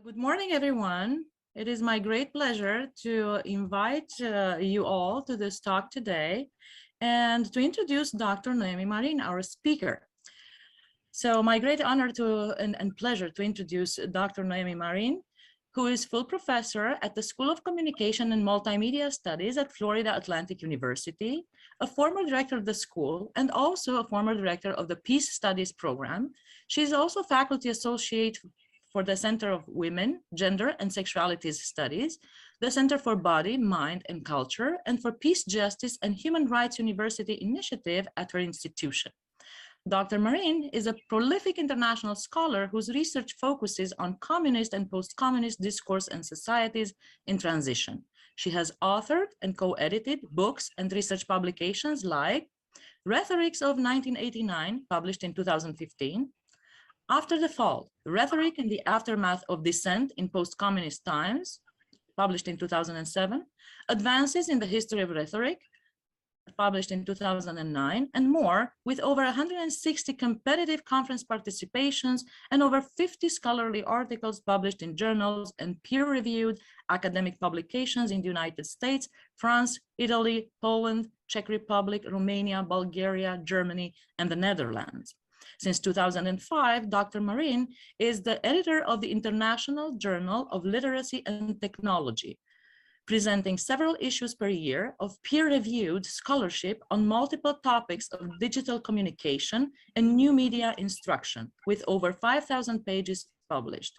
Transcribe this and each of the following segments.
Good morning, everyone. It is my great pleasure to invite you all to this talk today and to introduce Dr. Noemi Marin, our speaker. So my great honor and pleasure to introduce Dr. Noemi Marin, who is full professor at the School of Communication and Multimedia Studies at Florida Atlantic University, a former director of the school, and also a former director of the Peace Studies program. She is also faculty associate for the Center of Women, Gender, and Sexualities Studies, the Center for Body, Mind, and Culture, and for Peace, Justice, and Human Rights University Initiative at her institution. Dr. Marin is a prolific international scholar whose research focuses on communist and post-communist discourse and societies in transition. She has authored and co-edited books and research publications like Rhetorics of 1989, published in 2015, After the Fall, Rhetoric in the Aftermath of Dissent in Post-Communist Times, published in 2007, Advances in the History of Rhetoric, published in 2009, and more, with over 160 competitive conference participations and over 50 scholarly articles published in journals and peer-reviewed academic publications in the United States, France, Italy, Poland, Czech Republic, Romania, Bulgaria, Germany, and the Netherlands. Since 2005, Dr. Marin is the editor of the International Journal of Literacy and Technology, presenting several issues per year of peer-reviewed scholarship on multiple topics of digital communication and new media instruction, with over 5,000 pages published.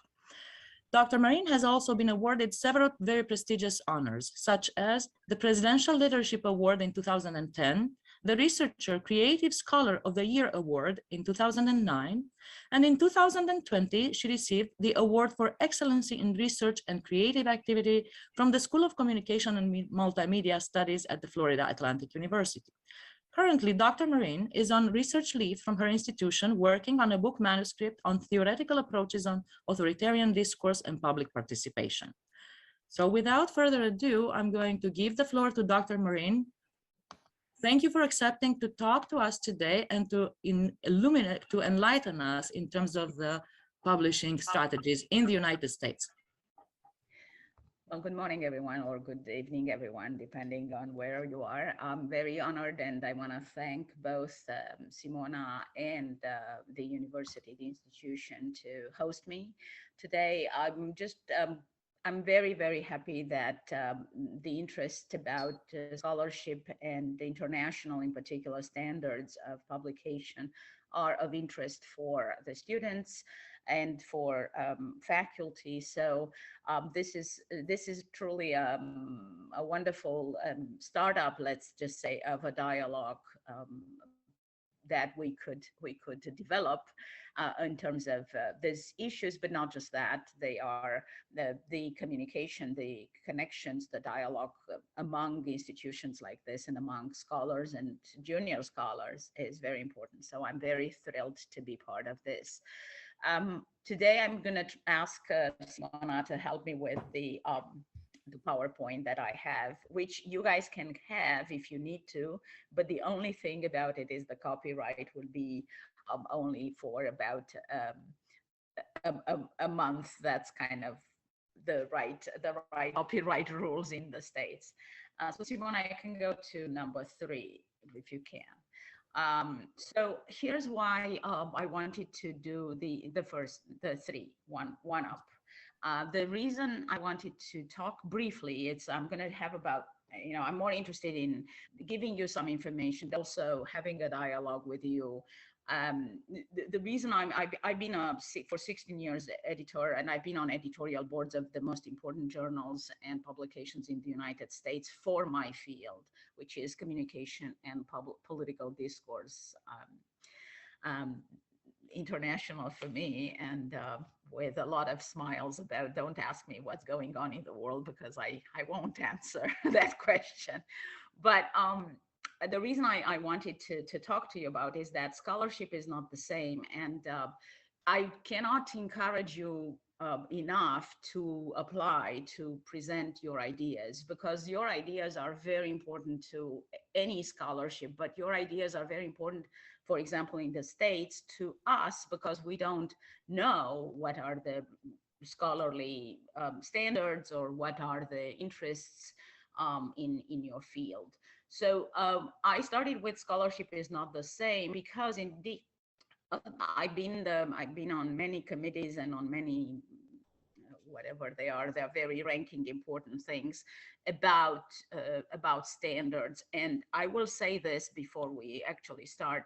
Dr. Marin has also been awarded several very prestigious honors, such as the Presidential Leadership Award in 2010, the Researcher Creative Scholar of the Year Award in 2009, and in 2020, she received the Award for Excellency in Research and Creative Activity from the School of Communication and Multimedia Studies at the Florida Atlantic University. Currently, Dr. Marin is on research leave from her institution, working on a book manuscript on theoretical approaches on authoritarian discourse and public participation. So without further ado, I'm going to give the floor to Dr. Marin. Thank you for accepting to talk to us today and to enlighten us in terms of the publishing strategies in the United States. Well, good morning, everyone, or good evening, everyone, depending on where you are. I'm very honored, and I want to thank both Simona and the university, the institution, to host me today. I'm very, very happy that the interest about scholarship and the international, in particular, standards of publication are of interest for the students and for faculty. So this is truly a wonderful startup, let's just say, of a dialogue that we could develop in terms of these issues, but not just that. They are the communication, the connections, the dialogue among institutions like this and among scholars and junior scholars is very important. So I'm very thrilled to be part of this. Today, I'm going to ask Simona to help me with the PowerPoint that I have, which you guys can have if you need to, but the only thing about it is the copyright will be only for about a month. That's kind of the right copyright rules in the States. So Simona, I can go to number 3 if you can. So here's why I wanted to do the three, one up. The reason I wanted to talk briefly, I'm going to have about, I'm more interested in giving you some information, also having a dialogue with you. The reason I've been for 16 years editor, and I've been on editorial boards of the most important journals and publications in the United States for my field, which is communication and political discourse. International for me, and with a lot of smiles about, don't ask me what's going on in the world, because I won't answer that question. But the reason I wanted to talk to you about is that scholarship is not the same, and I cannot encourage you enough to apply, to present your ideas, because your ideas are very important to any scholarship, but your ideas are very important, for example, in the States, to us, because we don't know what are the scholarly standards, or what are the interests in your field. So I started with scholarship is not the same, because indeed I've been on many committees and on many whatever they're very ranking important things about standards. And I will say this before we actually start.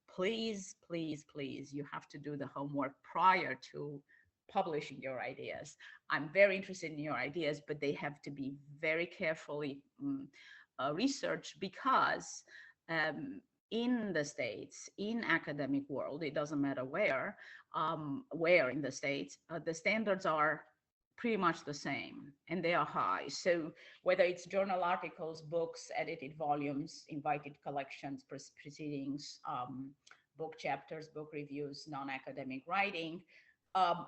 Please, please, please, you have to do the homework prior to publishing your ideas. I'm very interested in your ideas, but they have to be very carefully researched, because um, in the States, in academic world, it doesn't matter where in the States, the standards are pretty much the same, and they are high. So whether it's journal articles, books, edited volumes, invited collections, proceedings, book chapters, book reviews, non-academic writing, um,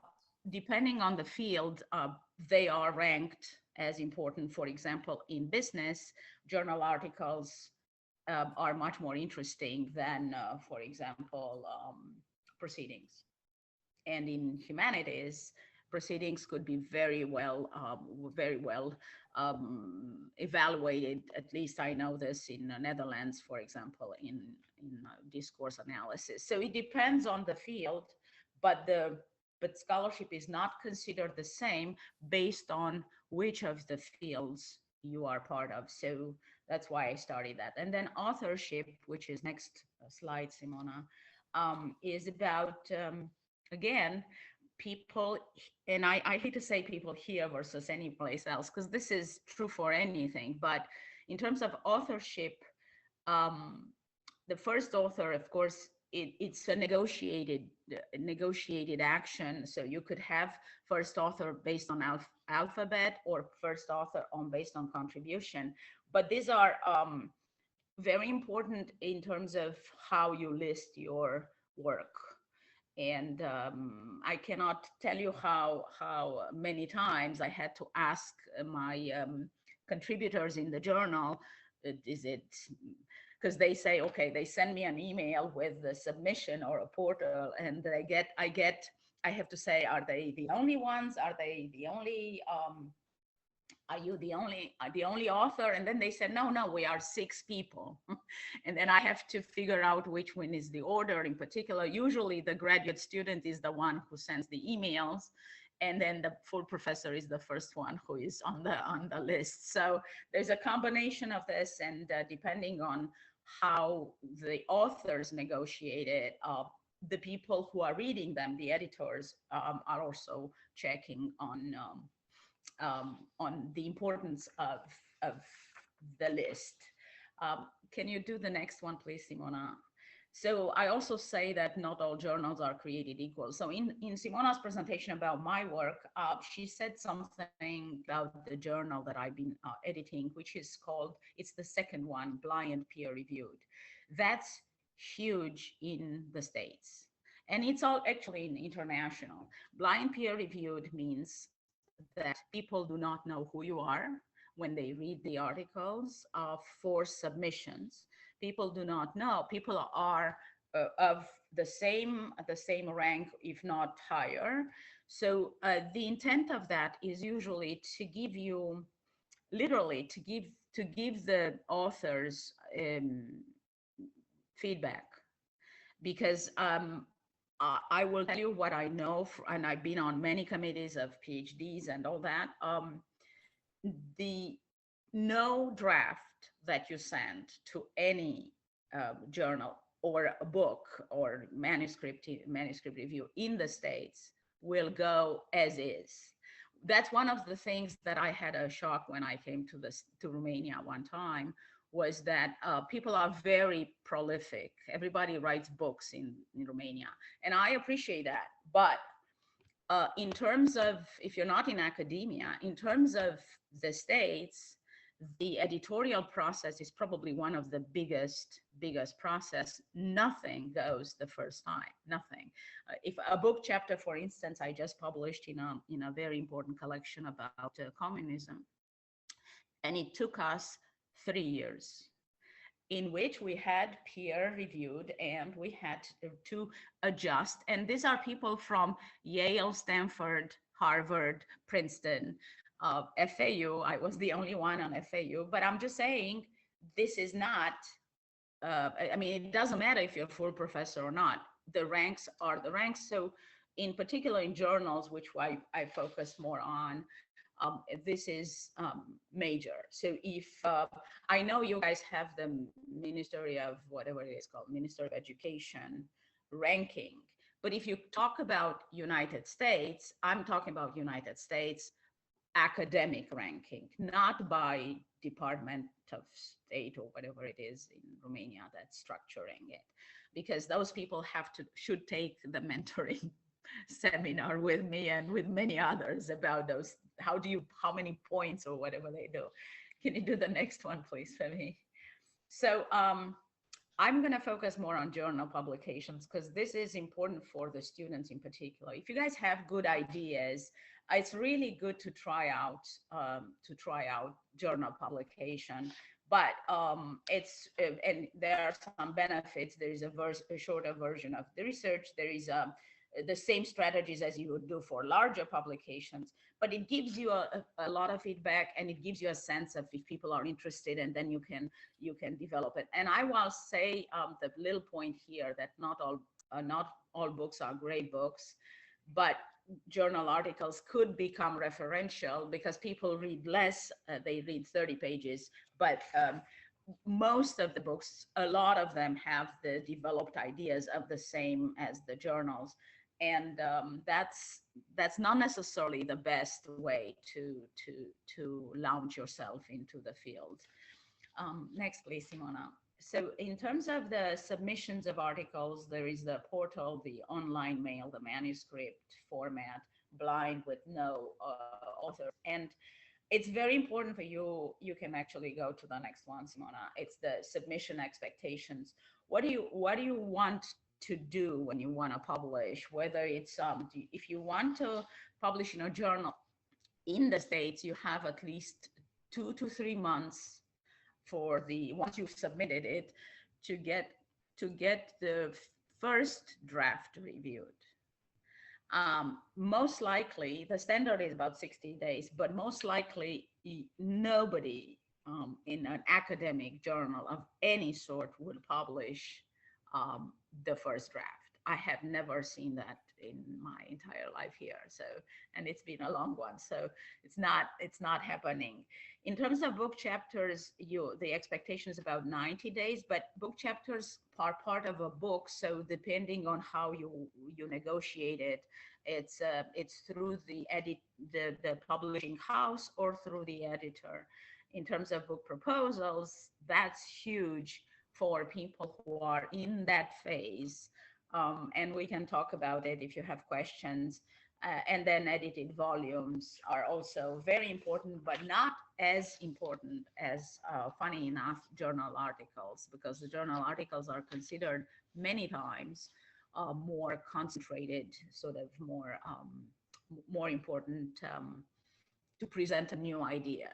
depending on the field, they are ranked as important. For example, in business, journal articles are much more interesting than, for example, proceedings. And in humanities, proceedings could be very well evaluated. At least I know this in the Netherlands, for example, in discourse analysis. So it depends on the field, but scholarship is not considered the same based on which of the fields you are part of. So that's why I started that. And then authorship, which is next slide, Simona, is about again, people, and I hate to say people here versus any place else, because this is true for anything, but in terms of authorship, um, the first author, of course, it's a negotiated action. So you could have first author based on alphabet, or first author on based on contribution. But these are very important in terms of how you list your work. And I cannot tell you how many times I had to ask my contributors in the journal, is it, because they say, okay, they send me an email with the submission or a portal, and I have to say, are they the only ones? Are they the only are you the only author? And then they said, no, we are 6 people. And then I have to figure out which one is the order in particular. Usually the graduate student is the one who sends the emails, and then the full professor is the first one who is on the list. So there's a combination of this, and depending on how the authors negotiate it, the people who are reading them, the editors, are also checking on the importance of the list. Can you do the next one, please, Simona? So I also say that not all journals are created equal. So in Simona's presentation about my work, she said something about the journal that I've been editing, which is called, it's the second one, blind peer reviewed. That's huge in the States. And it's all actually international. Blind peer reviewed means that people do not know who you are when they read the articles for submissions. People do not know. People are of the same rank, if not higher. So the intent of that is usually to give you, literally, to give the authors feedback, because I will tell you what I know, and I've been on many committees of PhDs and all that. The no draft that you send to any journal or a book or manuscript review in the States will go as is. That's one of the things that I had a shock when I came to Romania one time, was that people are very prolific. Everybody writes books in Romania, and I appreciate that. But in terms of, if you're not in academia, in terms of the States, the editorial process is probably one of the biggest process. Nothing goes the first time, nothing. If a book chapter, for instance, I just published in a very important collection about communism, and it took us 3 years, in which we had peer reviewed and we had to adjust. And these are people from Yale, Stanford, Harvard, Princeton, FAU. I was the only one on FAU, but I'm just saying this is not, I mean, it doesn't matter if you're a full professor or not. The ranks are the ranks. So in particular in journals, which I focus more on, this is major. So if I know you guys have the Ministry of whatever it is called, Ministry of Education ranking, but if you talk about United States, I'm talking about United States academic ranking, not by Department of State or whatever it is in Romania that's structuring it, because those people should take the mentoring seminar with me and with many others about those. How many points or whatever they do. Can you do the next one, please, for me? So I'm going to focus more on journal publications because this is important for the students in particular. If you guys have good ideas, it's really good to try out journal publication. But and there are some benefits. There is a shorter version of the research. There is the same strategies as you would do for larger publications, but it gives you a lot of feedback, and it gives you a sense of if people are interested, and then you can develop it. And I will say the little point here that not all books are great books, but journal articles could become referential because people read less. They read 30 pages, but most of the books, a lot of them have the developed ideas of the same as the journals. And that's not necessarily the best way to launch yourself into the field. Next, please, Simona. So in terms of the submissions of articles, there is the portal, the online mail, the manuscript format, blind with no author. And it's very important for you. You can actually go to the next one, Simona. It's the submission expectations. What do you want to do when you want to publish? Whether it's if you want to publish in a journal in the States, you have at least 2 to 3 months for once you've submitted it to get the first draft reviewed. Most likely, the standard is about 60 days, but most likely nobody in an academic journal of any sort would publish the first draft. I have never seen that in my entire life here. So, and it's been a long one. So it's not happening. In terms of book chapters, the expectation is about 90 days, but book chapters are part of a book. So depending on how you negotiate it, it's through the publishing house or through the editor. In terms of book proposals, that's huge for people who are in that phase. And we can talk about it if you have questions. And then edited volumes are also very important, but not as important as, funny enough, journal articles, because the journal articles are considered many times more concentrated, sort of more important to present a new idea.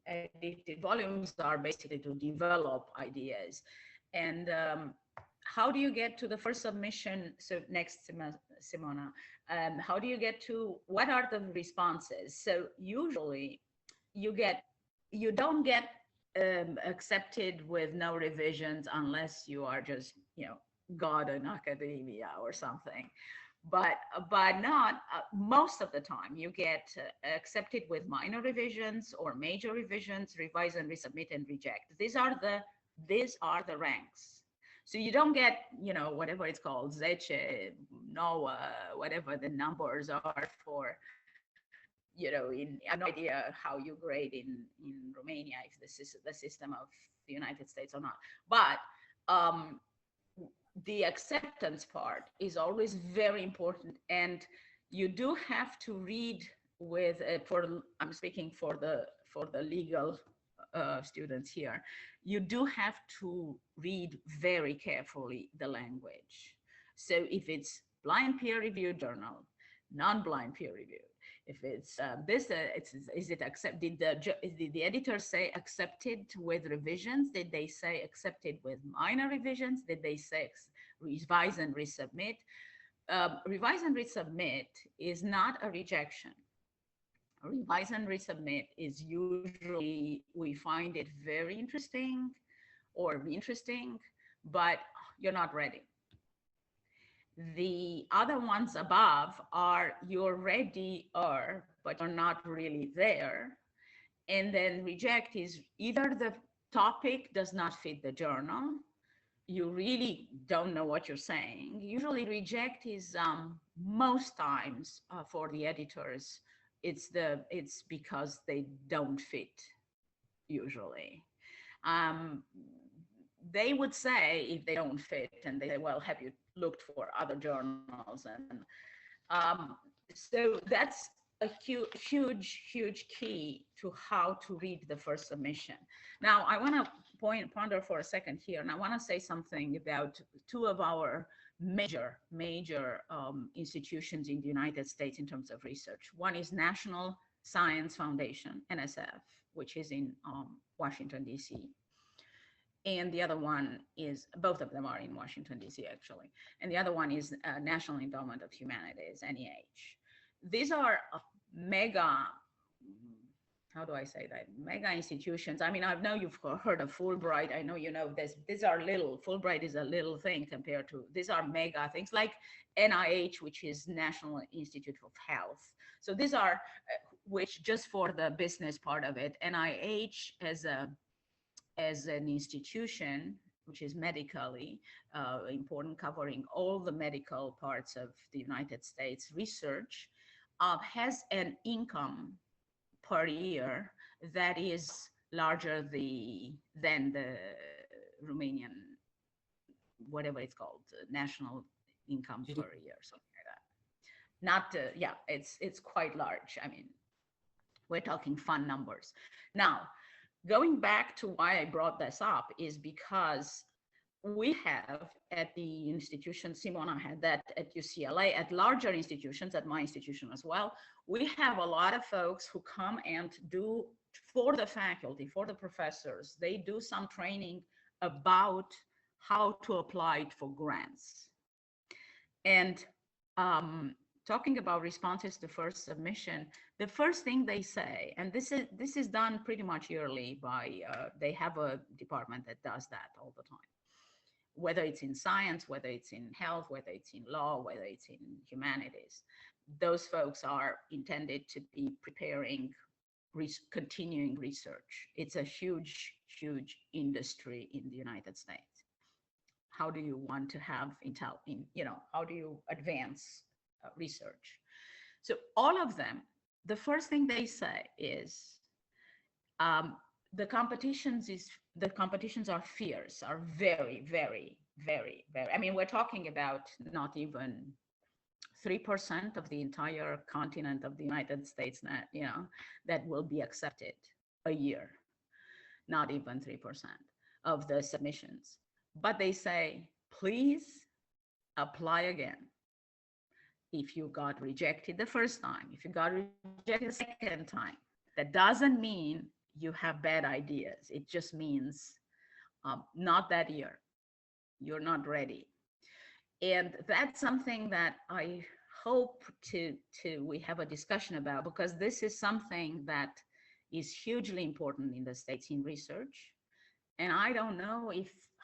Edited volumes are basically to develop ideas. And how do you get to the first submission? So next, Simona, how do you get to, what are the responses? So usually you don't get accepted with no revisions unless you are just, God in academia or something. But not most of the time you get accepted with minor revisions or major revisions, revise and resubmit and reject. These are the ranks. So you don't get, whatever it's called, Zeche, NOAA, whatever the numbers are for, I have no idea how you grade in Romania, if this is the system of the United States or not. But the acceptance part is always very important, and you do have to read with I'm speaking for the legal students here. You do have to read very carefully the language. So if it's blind peer reviewed journal, non-blind peer reviewed, if it's is it accepted? Did the editor say accepted with revisions? Did they say accepted with minor revisions? Did they say revise and resubmit? revise and resubmit is not a rejection. Revise and resubmit is usually, we find it very interesting or interesting, but you're not ready. The other ones above are you're ready but you're not really there. And then reject is either the topic does not fit the journal, you really don't know what you're saying. Usually reject is most times for the editors, it's because they don't fit usually. Um, they would say if they don't fit, and they say, well, have you looked for other journals? And so that's a huge key to how to read the first submission. Now, I want to ponder for a second here, and I want to say something about two of our major institutions in the United States in terms of research. One is National Science Foundation, NSF, which is in Washington, D.C. And the other one is, both of them are in Washington, D.C. actually. And the other one is National Endowment of Humanities, NEH. These are mega, how do I say that? Mega institutions. I mean, I know you've heard of Fulbright. I know you know this. These are little, Fulbright is a little thing compared to, these are mega things like NIH, which is National Institute of Health. So these are, which just for the business part of it, NIH as an institution, which is medically important, covering all the medical parts of the United States research, has an income per year that is larger than the Romanian, whatever it's called, national income per year, something like that. Not, yeah, it's quite large. I mean, we're talking fun numbers. Now, going back to why I brought this up is because we have at the institution, Simona had that at UCLA, at larger institutions, at my institution as well, we have a lot of folks who come and do, for the faculty, for the professors, they do some training about how to apply it for grants. And talking about responses to first submission, the first thing they say, and this is done pretty much yearly by, they have a department that does that all the time, whether it's in science, whether it's in health, whether it's in law, whether it's in humanities. Those folks are intended to be preparing continuing research. It's a huge industry in the United States. How do you want to have intel in, how do you advance research? So all of them, the first thing they say is the competitions are fierce, are very, I mean, we're talking about not even 3% of the entire continent of the United States that, that will be accepted a year, not even 3% of the submissions. But they say, please apply again. If you got rejected the first time, if you got rejected the second time, that doesn't mean you have bad ideas. It just means not that year. You're not ready. And that's something that I hope we have a discussion about, because this is something that is hugely important in the States in research. And I don't know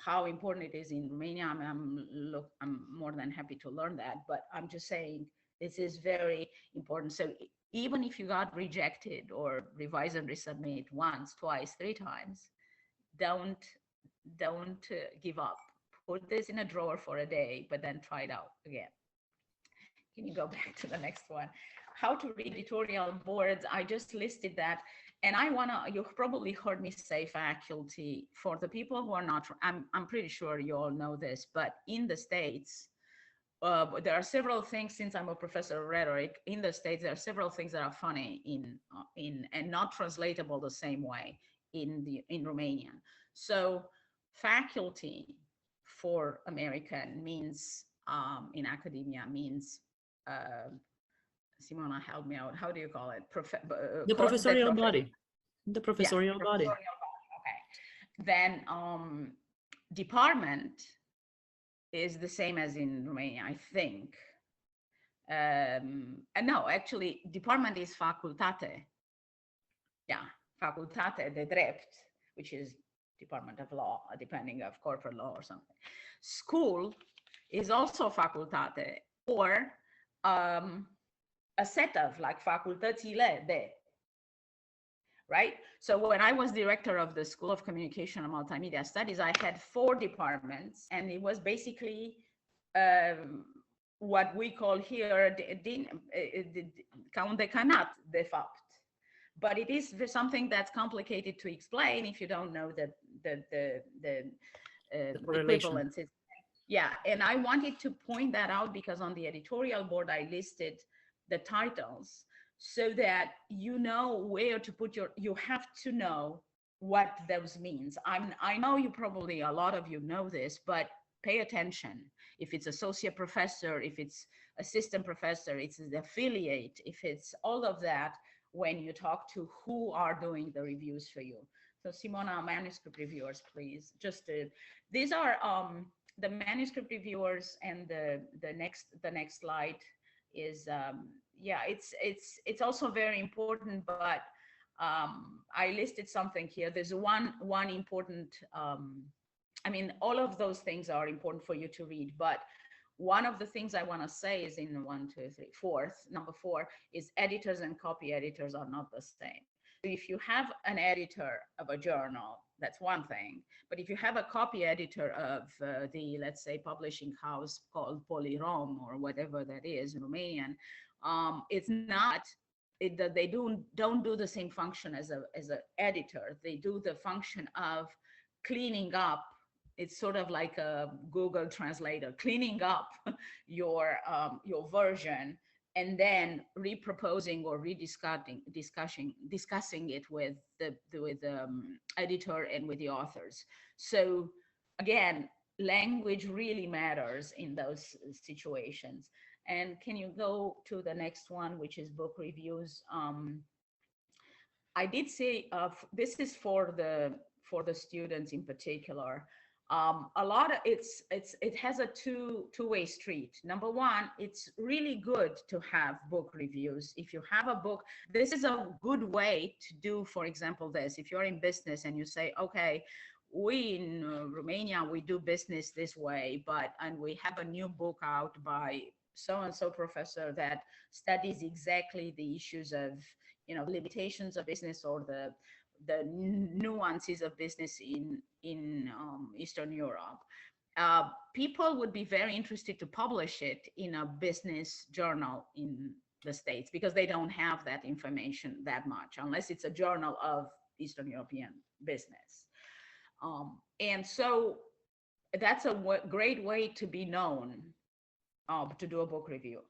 how important it is in Romania. I'm more than happy to learn that, but I'm just saying this is very important. So even if you got rejected or revise and resubmit once, twice, 3 times, don't give up. Put this in a drawer for a day, but then try it out again. Can you go back to the next one? How to read editorial boards. I just listed that. And you've probably heard me say faculty. For the people who are not, I'm pretty sure you all know this, but in the States, there are several things, since I'm a professor of rhetoric, in the States, there are several things that are funny and not translatable the same way in Romanian. So faculty for American means, in academia means, Simona, help me out. How do you call it? The professorial body. The professorial body. Okay. Then department is the same as in Romania, I think. And no, actually, department is facultate. Yeah, facultate de drept, which is Department of Law, depending of corporate law or something. School is also facultate, or um, a set of like facultățile de, right? So when I was director of the School of Communication and Multimedia Studies, I had 4 departments, and it was basically what we call here decanat, de fapt. But it is something that's complicated to explain if you don't know the equivalence. Yeah, and I wanted to point that out because on the editorial board, I listed the titles so that you know where to put you have to know what those means. I know you probably, a lot of you know this, but pay attention. If it's associate professor, if it's assistant professor, it's the affiliate, if it's all of that, when you talk to who are doing the reviews for you. So Simona, manuscript reviewers, please. These are the manuscript reviewers, and the next slide is yeah, it's also very important, but I listed something here. There's one important I mean, all of those things are important for you to read, but one of the things I want to say is in 1, 2, 3, fourth, number 4 is editors and copy editors are not the same. So if you have an editor of a journal, that's one thing. But if you have a copy editor of the, let's say, publishing house called Polirom or whatever that is, Romanian, it's not. They don't do the same function as a editor. They do the function of cleaning up. It's sort of like a Google translator, cleaning up your version and then reproposing or discussing it with the editor and with the authors. So again, language really matters in those situations. And can you go to the next one, which is book reviews? I did say this is for the students in particular. A lot of it has a two-way street. Number one, it's really good to have book reviews. If you have a book, this is a good way to do, for example, this. If you're in business and you say, okay, we in Romania, we do business this way, and we have a new book out by so-and-so professor that studies exactly the issues of, limitations of business or the nuances of business in Eastern Europe. People would be very interested to publish it in a business journal in the States because they don't have that information that much, unless it's a journal of Eastern European business. And so that's a great way to be known, to do a book review.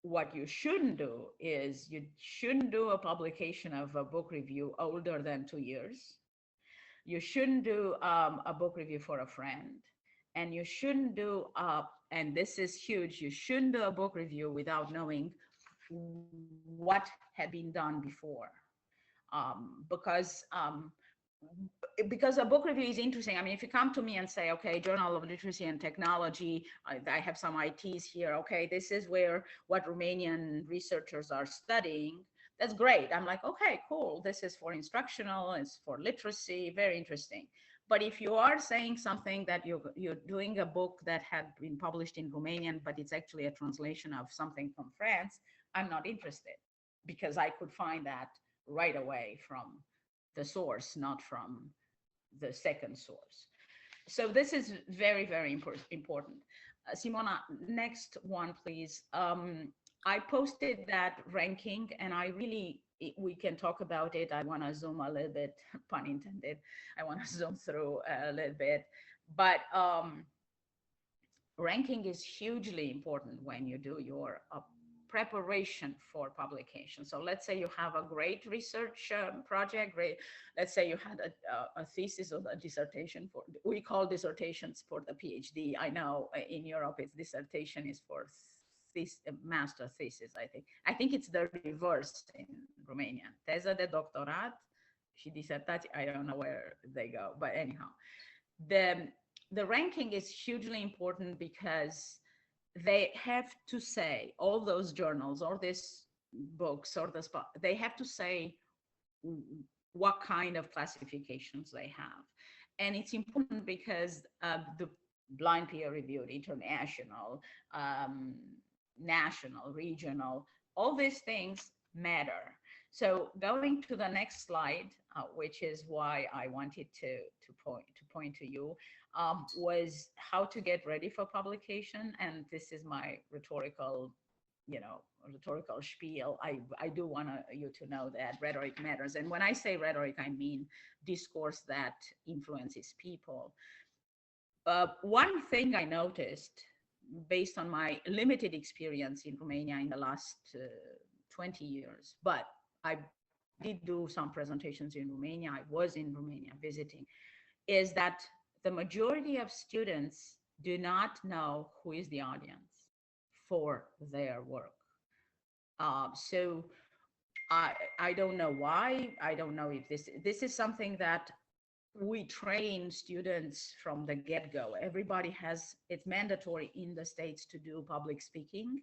What you shouldn't do is you shouldn't do a publication of a book review older than 2 years. You shouldn't do a book review for a friend. And you shouldn't do, and this is huge, you shouldn't do a book review without knowing what had been done before. Because a book review is interesting. I mean, if you come to me and say, okay, Journal of Literacy and Technology, I have some ITs here. Okay, this is what Romanian researchers are studying. That's great. I'm like, okay, cool. This is for instructional, it's for literacy, very interesting. But if you are saying something that you're doing a book that had been published in Romanian, but it's actually a translation of something from France, I'm not interested because I could find that right away from the source, not from the second source. So this is very, very important. Simona, next one, please. I posted that ranking and we can talk about it. I want to zoom a little bit, pun intended. I want to zoom through a little bit, but ranking is hugely important when you do your preparation for publication. So let's say you have a great research project, let's say you had a thesis or a dissertation we call dissertations for the PhD. I know in Europe it's dissertation is for master thesis, I think it's the reverse in Romanian. Teză de doctorat și disertație, I don't know where they go, but anyhow. The ranking is hugely important because they have to say, all those journals or these books or this, they have to say what kind of classifications they have. And it's important because the blind peer reviewed, international, um, national, regional, all these things matter. So going to the next slide, which is why I wanted to point to you, was how to get ready for publication. And this is my rhetorical spiel. I do want you to know that rhetoric matters. And when I say rhetoric, I mean discourse that influences people. One thing I noticed based on my limited experience in Romania in the last 20 years, but I did do some presentations in Romania. I was in Romania visiting, is that the majority of students do not know who is the audience for their work. So I don't know why. I don't know if this is something that we train students from the get-go. Everybody has, it's mandatory in the States to do public speaking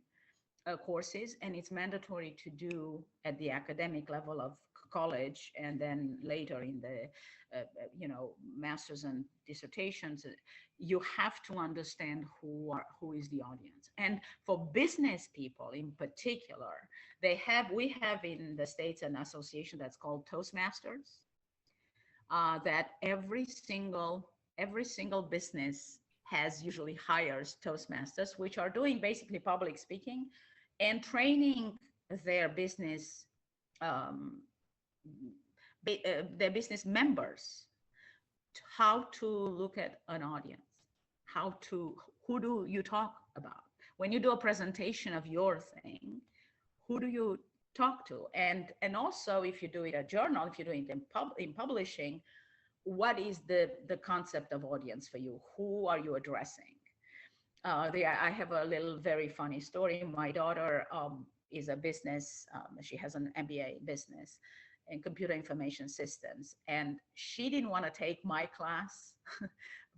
courses, and it's mandatory to do at the academic level of college, and then later in the masters and dissertations. You have to understand who is the audience. And for business people in particular, we have in the States an association that's called Toastmasters, that every single business has usually hires Toastmasters, which are doing basically public speaking and training their business um, their business members how to look at an audience, who do you talk about when you do a presentation of your thing, who do you talk to, and also if you do it a journal, if you're doing it in publishing, what is the concept of audience for you? Who are you addressing? I have a little very funny story. My daughter is a business, she has an MBA business in computer information systems. And she didn't want to take my class,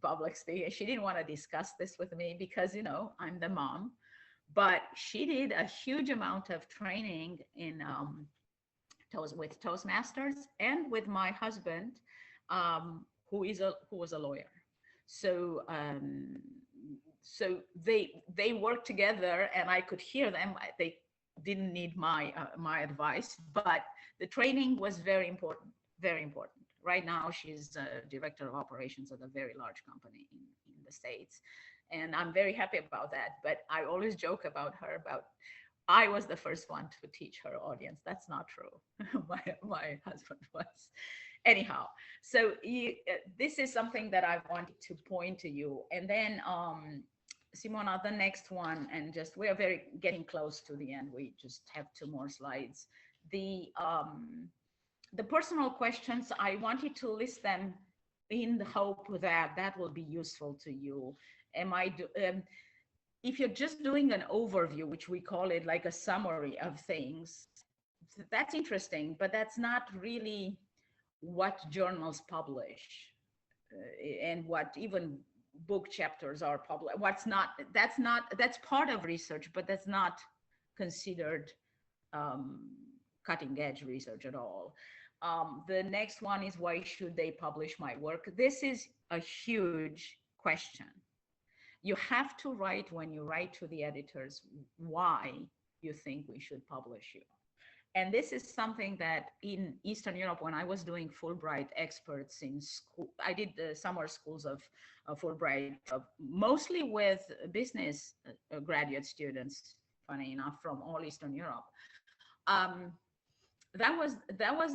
public speaking. She didn't want to discuss this with me because, I'm the mom. But she did a huge amount of training with Toastmasters and with my husband, who was a lawyer. So they worked together, and I could hear them. They didn't need my advice, but the training was very important, very important. Right now, she's a director of operations at a very large company in the States, and I'm very happy about that. But I always joke about her about I was the first one to teach her audience. That's not true. my husband was. Anyhow, so this is something that I wanted to point to you. And then Simona, the next one, and just we are very getting close to the end. We just have two more slides. The personal questions, I wanted to list them in the hope that that will be useful to you. If you're just doing an overview, which we call it like a summary of things, that's interesting, but that's not really what journals publish, and what even book chapters are published. That's part of research, but that's not considered cutting edge research at all. The next one is, why should they publish my work? This is a huge question. You have to write, when you write to the editors, why you think we should publish you. And this is something that in Eastern Europe, when I was doing Fulbright experts in school, I did the summer schools of Fulbright, mostly with business graduate students, funny enough, from all Eastern Europe. That was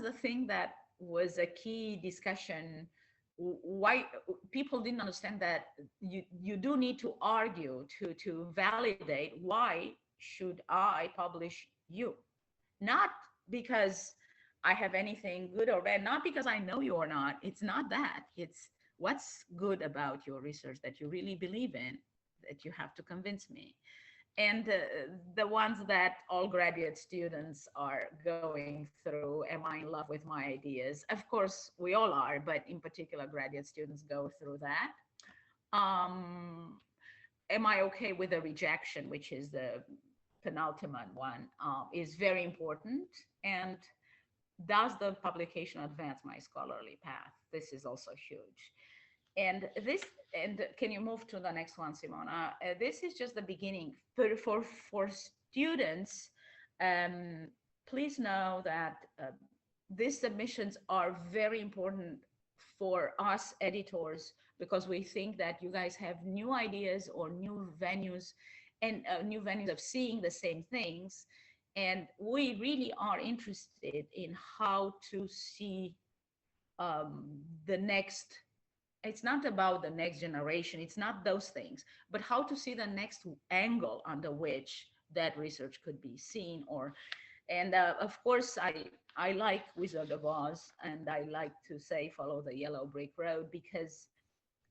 the thing that was a key discussion. Why people didn't understand that you do need to argue to validate why should I publish you. Not because I have anything good or bad, not because I know you or not. It's not that. It's what's good about your research that you really believe in, that you have to convince me. And the ones that all graduate students are going through, am I in love with my ideas? Of course, we all are, but in particular, graduate students go through that. am I okay with the rejection, which is the penultimate one, is very important. And does the publication advance my scholarly path? This is also huge. And this, and can you move to the next one, Simona? This is just the beginning. For students, um, please know that these submissions are very important for us editors, because we think that you guys have new ideas or new venues and new venues of seeing the same things. And we really are interested in how to see the next, it's not about the next generation, it's not those things, but how to see the next angle under which that research could be seen. Or, and of course, I like Wizard of Oz, and I like to say follow the yellow brick road, because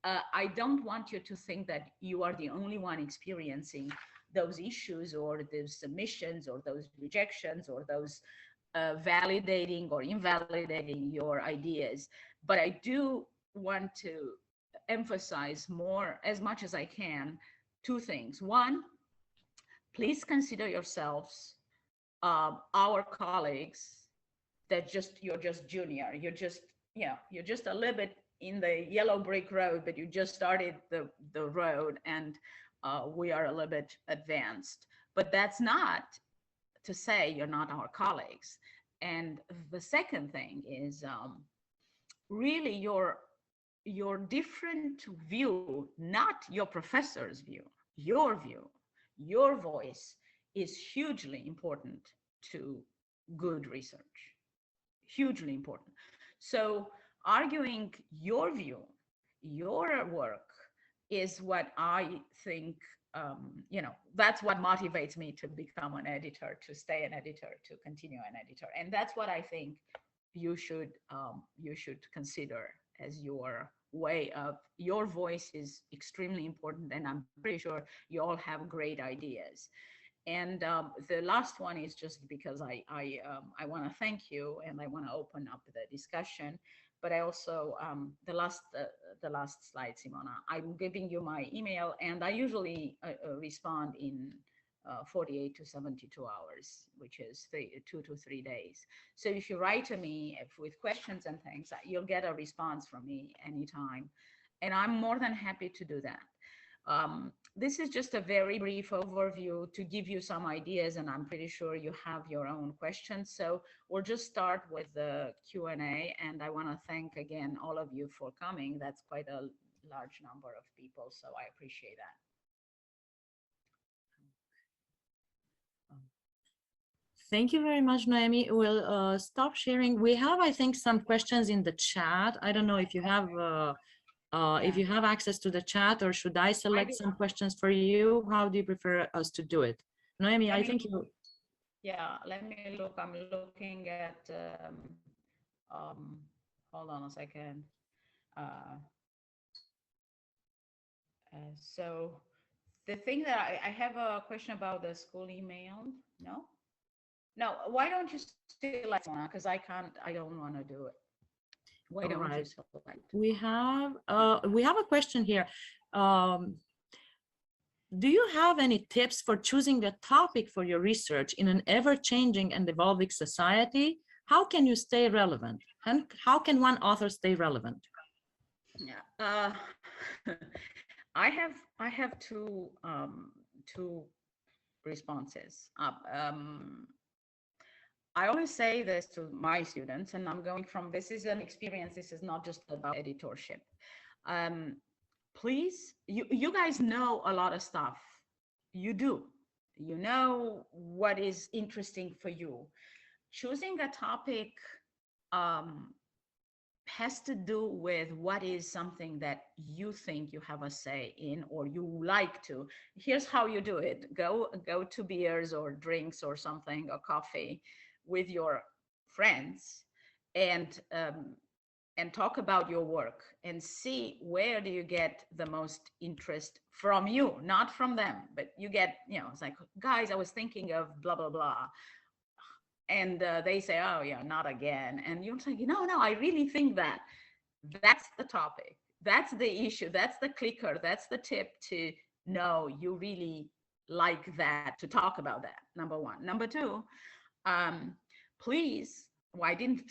I don't want you to think that you are the only one experiencing those issues or those submissions or those rejections or those validating or invalidating your ideas. But I do want to emphasize more, as much as I can, two things. One, please consider yourselves our colleagues, that just, you're just junior, you're just, you know, you're just a little bit in the yellow brick road, but you just started the road, and we are a little bit advanced. But that's not to say you're not our colleagues. And the second thing is really your different view, not your professor's view, your view, your voice is hugely important to good research, hugely important. So arguing your view, your work, is what I think, you know, that's what motivates me to become an editor, to stay an editor, to continue an editor. And that's what I think you should consider as your way of, your voice is extremely important. And I'm pretty sure you all have great ideas. And the last one is just because I want to thank you, and I want to open up the discussion. But I also the last slide, Simona, I'm giving you my email, and I usually respond in 48 to 72 hours, which is 2 to 3 days. So if you write to me with questions and things, you'll get a response from me anytime, and I'm more than happy to do that. This is just a very brief overview to give you some ideas, and I'm pretty sure you have your own questions. So we'll just start with the Q&A, and I want to thank again all of you for coming. That's quite a large number of people, so I appreciate that. Thank you very much, Noemi. We'll stop sharing. We have, I think, some questions in the chat. I don't know if you have if you have access to the chat, or should I select some questions for you? How do you prefer us to do it? Noemi, I think you... Yeah, let me look. I'm looking at, hold on a second. So the thing that I have a question about the school email. No? No, why don't you select one? Because I don't want to do it. Why don't you select? We have a question here. Do you have any tips for choosing a topic for your research in an ever-changing and evolving society? How can you stay relevant? And how can one author stay relevant? Yeah, I have two responses. I always say this to my students, and I'm going from, this is an experience, this is not just about editorship. Please, you guys know a lot of stuff. You do. You know what is interesting for you. Choosing a topic has to do with what is something that you think you have a say in, or you like to. Here's how you do it. Go to beers or drinks or something, or coffee with your friends, and talk about your work, and see where do you get the most interest from you, not from them, but you get, you know, it's like, guys, I was thinking of blah, blah, blah. And they say, oh yeah, not again. And you're like, no, I really think that that's the topic. That's the issue. That's the clicker. That's the tip to no, you really like that to talk about that. Number one. Number two, um, please, well, I didn't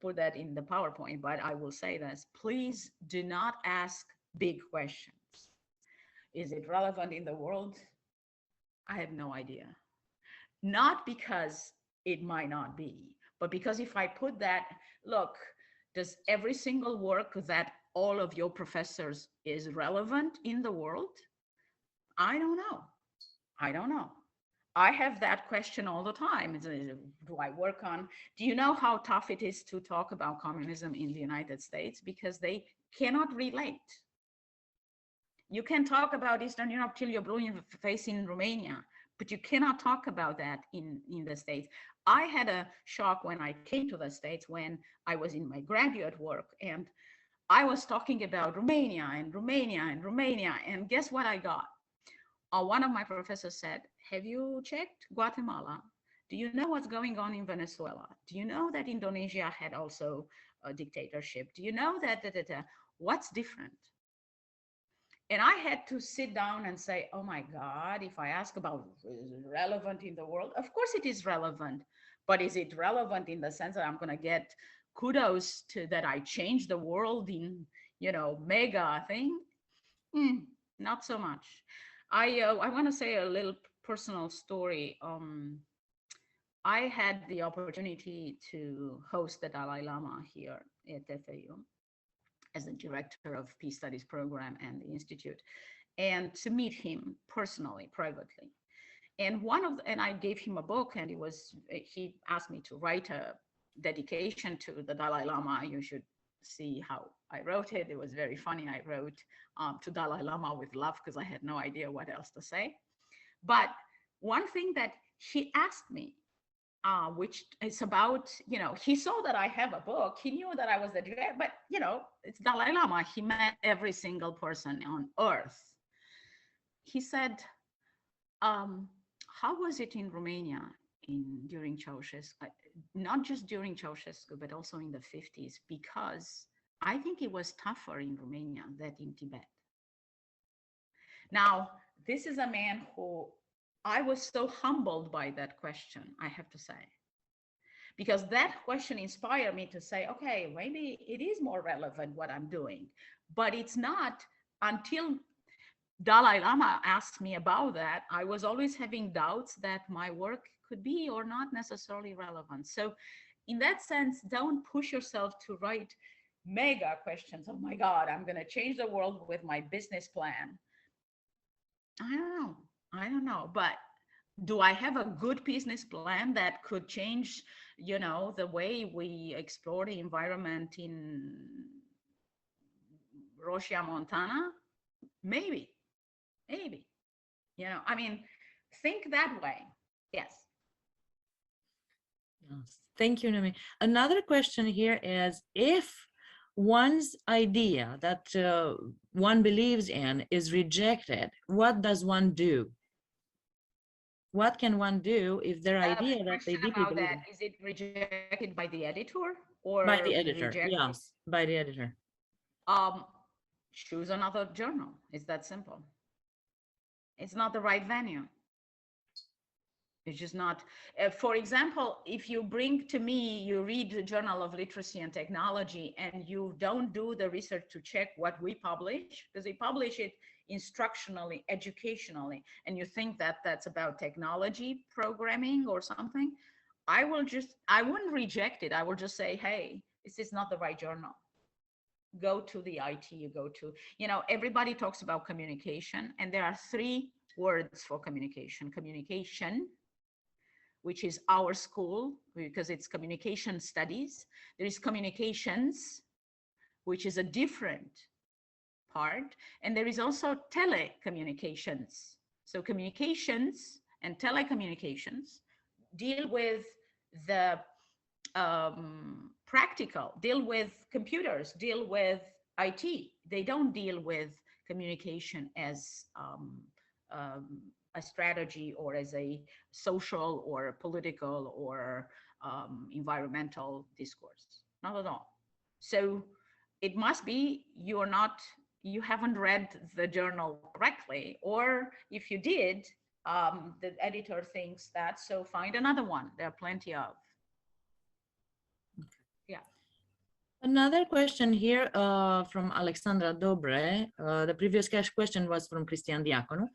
put that in the PowerPoint, but I will say this, please do not ask big questions. Is it relevant in the world? I have no idea. Not because it might not be, but because if I put that, look, does every single work that all of your professors is relevant in the world? I don't know. I don't know. I have that question all the time. Do I work on, do you know how tough it is to talk about communism in the United States? Because they cannot relate. You can talk about Eastern Europe till you're blue in the face in Romania, but you cannot talk about that in the States. I had a shock when I came to the States when I was in my graduate work and I was talking about Romania and Romania and Romania. And guess what I got? One of my professors said, have you checked Guatemala? Do you know what's going on in Venezuela? Do you know that Indonesia had also a dictatorship? Do you know that, what's different? And I had to sit down and say, oh my God, if I ask about is it relevant in the world, of course it is relevant, but is it relevant in the sense that I'm going to get kudos to that I changed the world in, mega thing? Not so much. I want to say a little personal story. I had the opportunity to host the Dalai Lama here at FAU as the director of Peace Studies program and the Institute, and to meet him personally, privately. And I gave him a book, and he asked me to write a dedication to the Dalai Lama. You should see how I wrote it. It was very funny. I wrote to Dalai Lama with love because I had no idea what else to say. But one thing that he asked me, which is about, he saw that I have a book. He knew that I was the director, but, it's Dalai Lama. He met every single person on earth. He said, how was it in Romania during Ceausescu? Not just during Ceausescu, but also in the 50s, because I think it was tougher in Romania than in Tibet. Now, this is a man who I was so humbled by that question, I have to say, because that question inspired me to say, okay, maybe it is more relevant what I'm doing, but it's not until Dalai Lama asked me about that. I was always having doubts that my work could be or not necessarily relevant. So in that sense, don't push yourself to write mega questions. Oh my God, I'm going to change the world with my business plan. I don't know, but do I have a good business plan that could change, the way we explore the environment in Rosia, Montana? Maybe, I mean, think that way. Yes. Yes. Thank you, Noemi. Another question here is, if one's idea that one believes in is rejected, what does one do? What can one do if their idea that they deeply About believe that, in? is it rejected by the editor or By the editor, rejected? yes, by the editor. Choose another journal. It's that simple. It's not the right venue. It's just not. For example, if you bring to me, you read the Journal of Literacy and Technology, and you don't do the research to check what we publish, because we publish it instructionally, educationally, and you think that that's about technology programming or something, I wouldn't reject it. I will just say, hey, this is not the right journal. Go to the IT, you go to, everybody talks about communication, and there are three words for communication. Communication, which is our school, because it's communication studies. There is communications, which is a different part. And there is also telecommunications. So communications and telecommunications deal with the practical, deal with computers, deal with IT. They don't deal with communication as a strategy or as a social or political or environmental discourse. Not at all. So it must be you're not you haven't read the journal correctly, or if you did, the editor thinks that, so find another one. There are plenty of. Yeah. Another question here from Alexandra Dobre. The previous question was from Christian Diacono.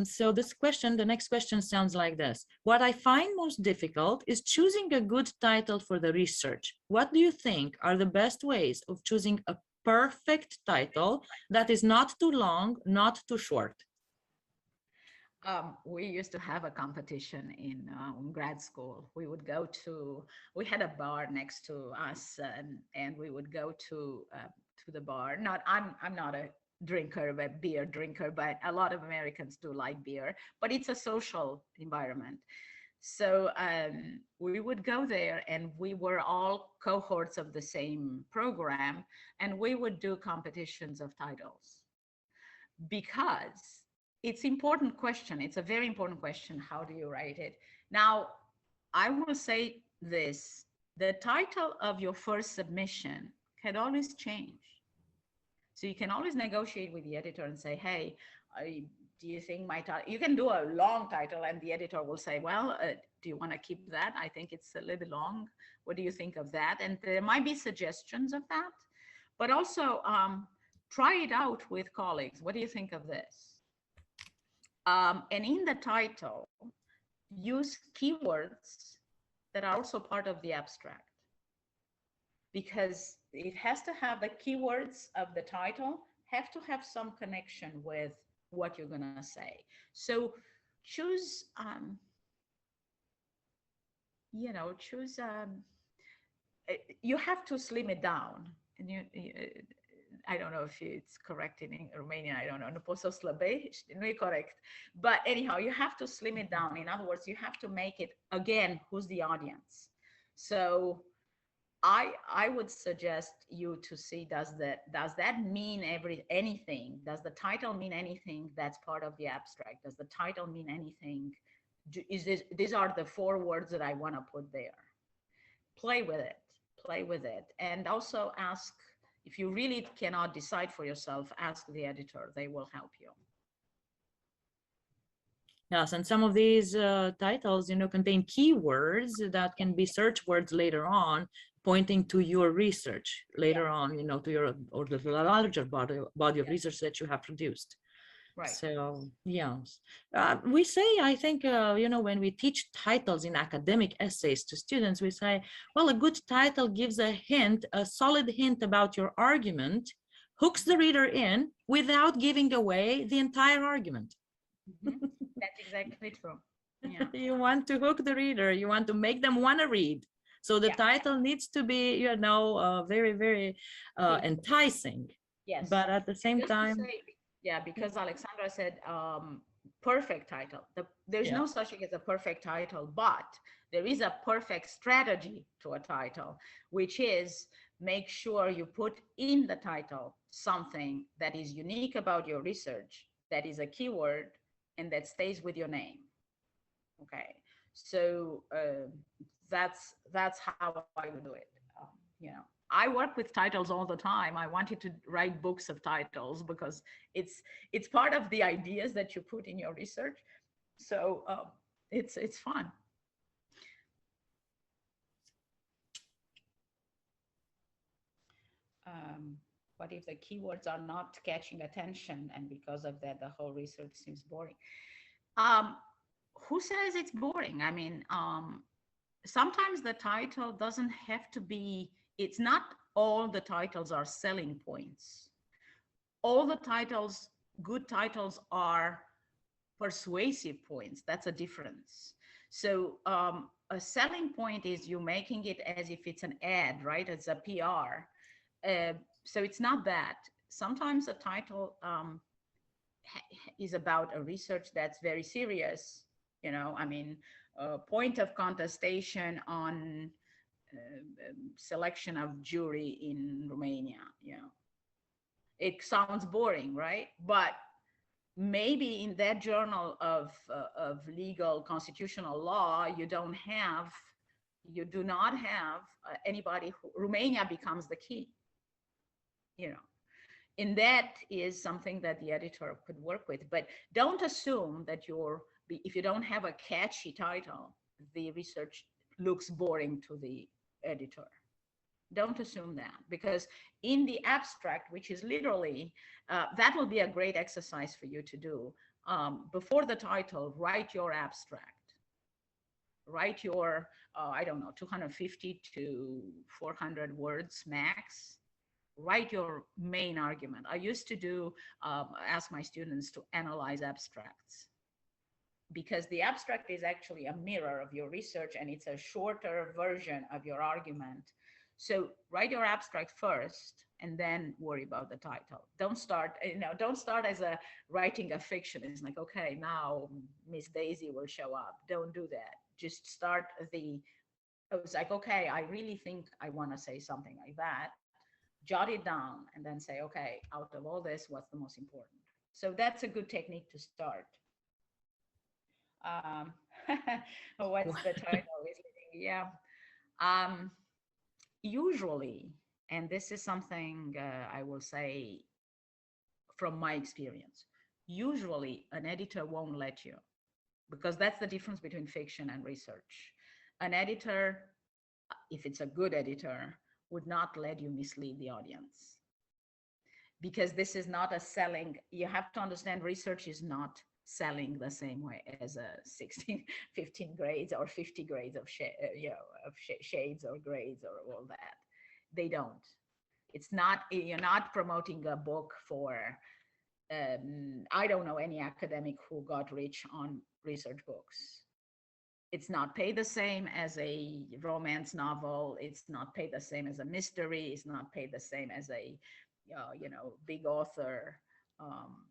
So this question, the next question sounds like this. What I find most difficult is choosing a good title for the research. What do you think are the best ways of choosing a perfect title that is not too long, not too short? We used to have a competition in grad school. We had a bar next to us, and we would go to the bar. I'm not a drinker, a beer drinker, but a lot of Americans do like beer. But it's a social environment, so we would go there, and we were all cohorts of the same program, and we would do competitions of titles because it's important question. It's a very important question. How do you write it? Now, I will say this, the title of your first submission can always change. So you can always negotiate with the editor and say, hey, do you think my title, you can do a long title and the editor will say, well, do you want to keep that? I think it's a little bit long. What do you think of that? And there might be suggestions of that, but also try it out with colleagues. What do you think of this? And in the title, use keywords that are also part of the abstract, because it has to have the keywords of the title have to have some connection with what you're going to say. So choose, you have to slim it down. And I don't know if it's correct in Romanian. I don't know. Nu pot să slăbești, nu e correct. But anyhow, you have to slim it down. In other words, you have to make it, again, who's the audience? So I would suggest you to see, does that mean anything? Does the title mean anything that's part of the abstract? Does the title mean anything? These are the 4 words that I want to put there. Play with it. And also ask, if you really cannot decide for yourself, ask the editor. They will help you. Yes, and some of these titles, contain keywords that can be search words later on, pointing to your research later on, to your, or the larger body of research that you have produced. Right. So, yes. We say, I think, when we teach titles in academic essays to students, we say, well, a good title gives a hint, a solid hint about your argument, hooks the reader in without giving away the entire argument. Mm-hmm. That's exactly true. Yeah. You want to hook the reader, you want to make them want to read. So the title needs to be, very, very enticing. Yes. But at the same time, yeah, because Alexandra said perfect title. There's no such thing as a perfect title, but there is a perfect strategy to a title, which is make sure you put in the title something that is unique about your research, that is a keyword, and that stays with your name. Okay, so that's how I would do it. I work with titles all the time. I wanted to write books of titles because it's part of the ideas that you put in your research. So it's fun. What if the keywords are not catching attention, and because of that, the whole research seems boring? Who says it's boring? I mean, sometimes the title doesn't have to be, it's not all the titles are selling points. All the titles, good titles, are persuasive points. That's a difference. So a selling point is you making it as if it's an ad, right? It's a PR. So it's not that. Sometimes a title is about a research that's very serious. I mean, point of contestation on selection of jury in Romania. It sounds boring, right? But maybe in that journal of legal constitutional law, you do not have anybody Romania becomes the key. And that is something that the editor could work with. But don't assume that if you don't have a catchy title, the research looks boring to the editor. Don't assume that, because in the abstract, which is literally, that will be a great exercise for you to do. Before the title, write your abstract. Write your, I don't know, 250 to 400 words max. Write your main argument. I used to ask my students to analyze abstracts, because the abstract is actually a mirror of your research, and it's a shorter version of your argument. So write your abstract first and then worry about the title. Don't start as a writing a fiction. It's like, okay, now Miss Daisy will show up. Don't do that. Just start I was like, okay, I really think I want to say something like that. Jot it down and then say, okay, out of all this, what's the most important? So that's a good technique to start. Um, what's the title? Yeah. Um, Usually, and this is something I will say from my experience, usually an editor won't let you, because that's the difference between fiction and research. An editor, if it's a good editor, would not let you mislead the audience, because this is not a selling. You have to understand, research is not selling the same way as a 16, 15 grades or 50 grades of shades or grades or all that. They don't. It's not, you're not promoting a book for, I don't know any academic who got rich on research books. It's not paid the same as a romance novel. It's not paid the same as a mystery. It's not paid the same as a, big author, um,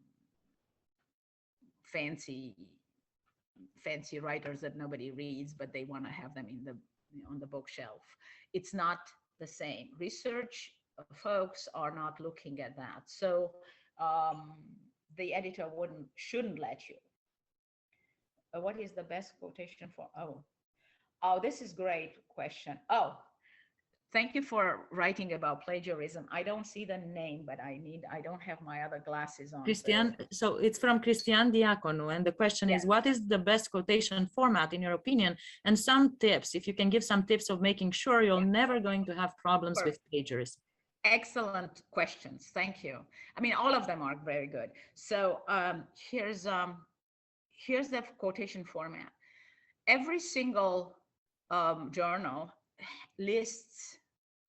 fancy writers that nobody reads, but they want to have them on the bookshelf. It's not the same. Research folks are not looking at that. So the editor shouldn't let you. What is the best quotation for? Oh, this is great question. Oh, thank you for writing about plagiarism. I don't see the name, but I don't have my other glasses on. Christian, so it's from Christian Diaconu, and the question is, what is the best quotation format in your opinion? And some tips, if you can give some tips of making sure you're never going to have problems with plagiarism. Excellent questions. Thank you. I mean, all of them are very good. So here's the quotation format. Every single journal lists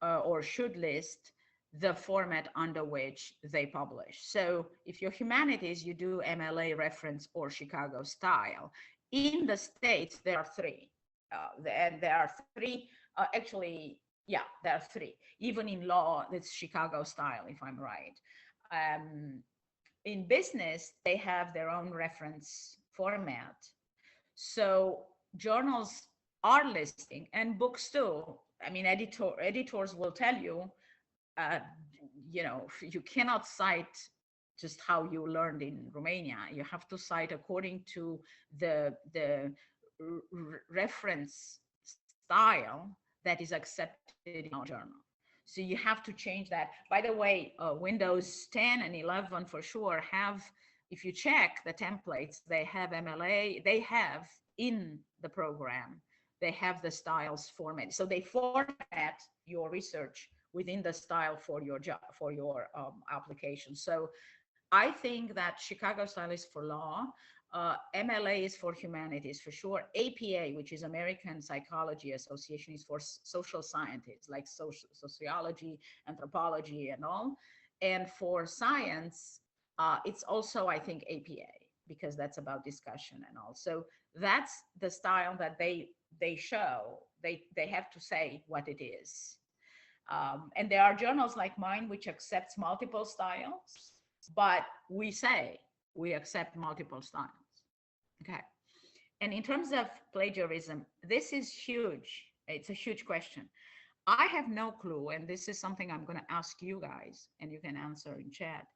or should list the format under which they publish. So if you're humanities, you do MLA reference or Chicago style. In the States, there are three. And there are three, actually, yeah, there are three. Even in law, it's Chicago style, if I'm right. In business, they have their own reference format. So journals are listing, and books too. I mean, editors will tell you, you cannot cite just how you learned in Romania. You have to cite according to the reference style that is accepted in our journal. So you have to change that. By the way, Windows 10 and 11 for sure have, if you check the templates, they have MLA, they have in the program, they have the styles format. So they format your research within the style for your job, for your application. So I think that Chicago style is for law. MLA is for humanities for sure. APA, which is American Psychology Association, is for social scientists like sociology, anthropology, and all. And for science, it's also, I think, APA, because that's about discussion and all. So that's the style that they show. They have to say what it is. And there are journals like mine which accepts multiple styles, but we say we accept multiple styles. Okay. And in terms of plagiarism, this is huge. It's a huge question. I have no clue, and this is something I'm going to ask you guys, and you can answer in chat.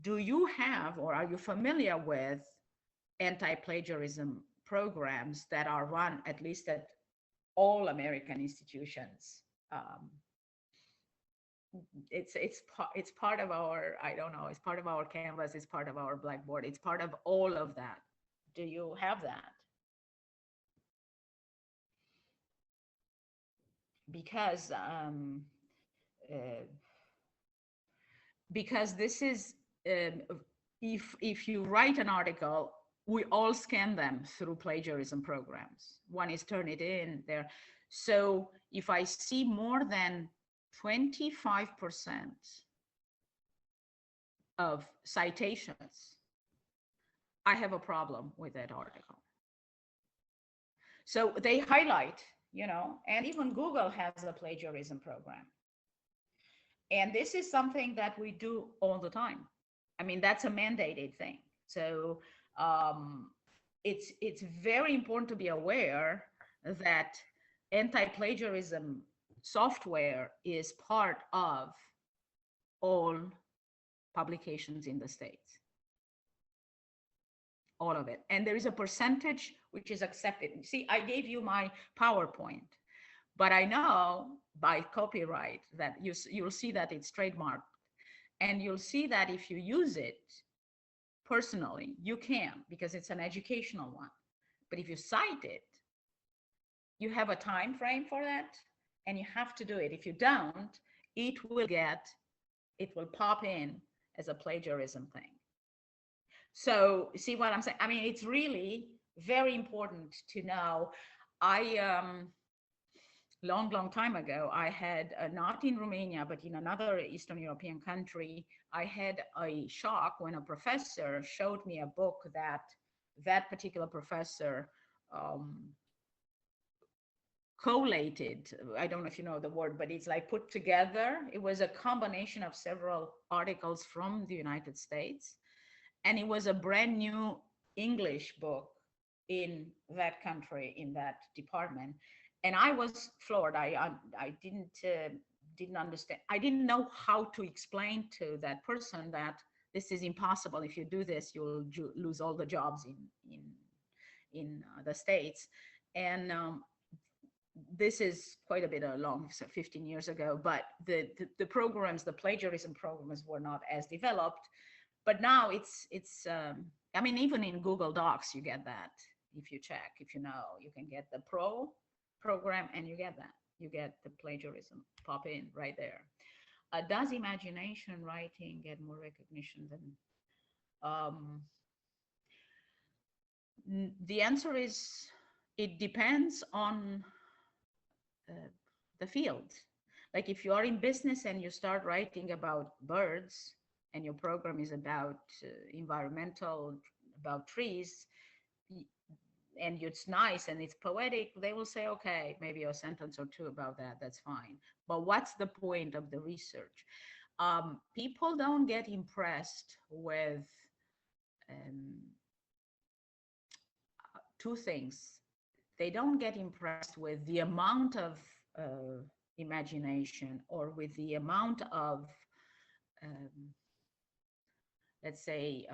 Do you have, or are you familiar with anti-plagiarism programs that are run at least at all American institutions? it's part of our, I don't know, it's part of our canvas, it's part of our blackboard, it's part of all of that. Do you have that? Because uh, because this is, if you write an article, we all scan them through plagiarism programs. One is Turnitin there. So if I see more than 25% of citations, I have a problem with that article. So they highlight, and even Google has a plagiarism program. And this is something that we do all the time. I mean, that's a mandated thing. So it's very important to be aware that anti-plagiarism software is part of all publications in the States. All of it. And there is a percentage which is accepted. See, I gave you my PowerPoint, but I know by copyright that you'll see that it's trademarked. And you'll see that if you use it personally, you can, because it's an educational one. But if you cite it, you have a time frame for that, and you have to do it. If you don't, it will pop in as a plagiarism thing. So see what I'm saying? I mean, it's really very important to know. Long time ago, I had, not in Romania, but in another Eastern European country, I had a shock when a professor showed me a book that particular professor collated. I don't know if you know the word, but it's like put together. It was a combination of several articles from the United States. And it was a brand new English book in that country, in that department. And I was floored. I didn't understand. I didn't know how to explain to that person that this is impossible. If you do this, you'll lose all the jobs in the States. And this is quite a bit long, so 15 years ago. But the programs, the plagiarism programs, were not as developed. But now it's I mean, even in Google Docs, you get that. If you check, if you know, you can get the Pro program and you get that. You get the plagiarism pop in right there. Does imagination writing get more recognition than? The answer is, it depends on the field. Like if you are in business and you start writing about birds, and your program is about environmental, about trees, and it's nice and it's poetic, they will say, okay, maybe a sentence or two about that, that's fine. But what's the point of the research? People don't get impressed with two things. They don't get impressed with the amount of imagination, or with the amount of let's say,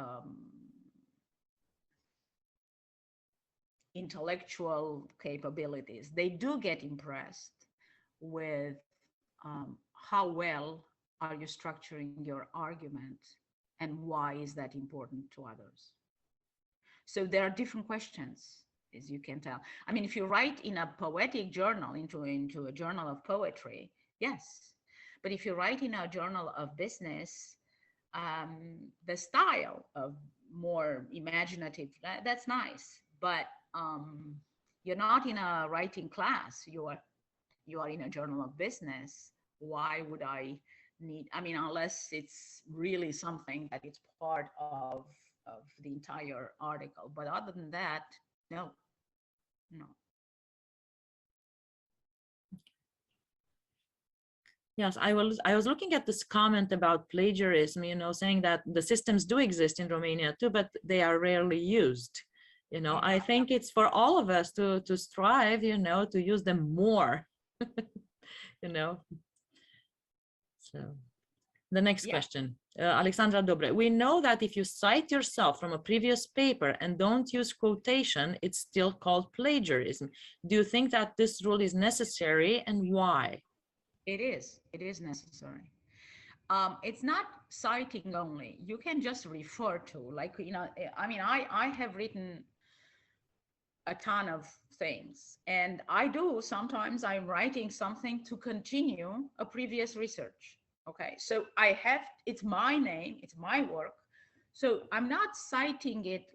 intellectual capabilities. They do get impressed with how well are you structuring your argument, and why is that important to others. So there are different questions, as you can tell. I mean, if you write in a poetic journal, into a journal of poetry, yes. But if you write in a journal of business, the style of more imaginative, that's nice, but you're not in a writing class, you are in a journal of business. Why would I need, I mean, unless it's really something that it's part of the entire article, but other than that, no. Yes, I was looking at this comment about plagiarism, saying that the systems do exist in Romania too, but they are rarely used. I think it's for all of us to strive, to use them more. So the next question, Alexandra Dobre. We know that if you cite yourself from a previous paper and don't use quotation, it's still called plagiarism. Do you think that this rule is necessary, and why? It is necessary. It's not citing only. You can just refer to, like, I mean, I have written a ton of things, and I do sometimes I'm writing something to continue a previous research. Okay, so I have, it's my name, it's my work. So I'm not citing it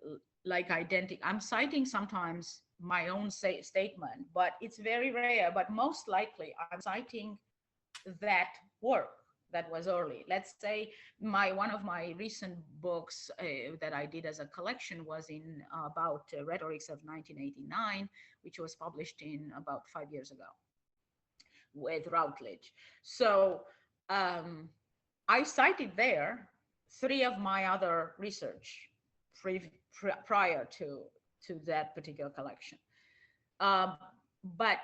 like identical. I'm citing sometimes my own statement, but it's very rare. But most likely, I'm citing that work that was early. Let's say one of my recent books that I did as a collection was in about rhetorics of 1989, which was published in about 5 years ago with Routledge. So um, I cited there three of my other research prior to that particular collection. Um, but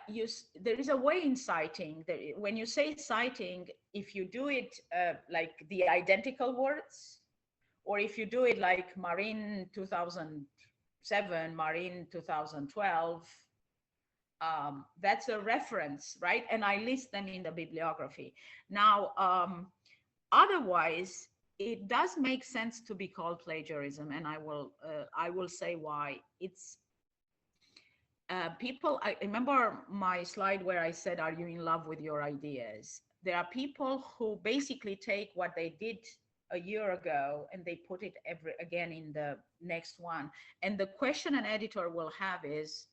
there is a way in citing that when you say citing, if you do it like the identical words, or if you do it like Marin 2007, Marin 2012, that's a reference, right? And I list them in the bibliography. Now, otherwise, it does make sense to be called plagiarism, and I will say why. It's people, I remember my slide where I said, are you in love with your ideas? There are people who basically take what they did a year ago and they put it again in the next one. And the question an editor will have is,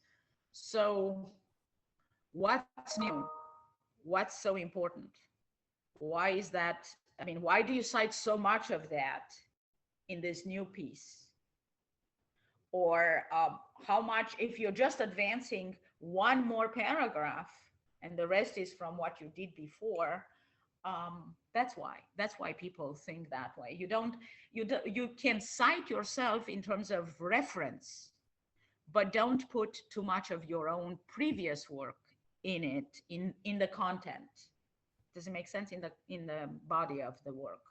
so what's new? What's so important? Why is that? I mean, why do you cite so much of that in this new piece? Or how much, if you're just advancing one more paragraph and the rest is from what you did before, that's why people think that way. You can cite yourself in terms of reference, but don't put too much of your own previous work in it, in the content. Does it make sense? In the body of the work.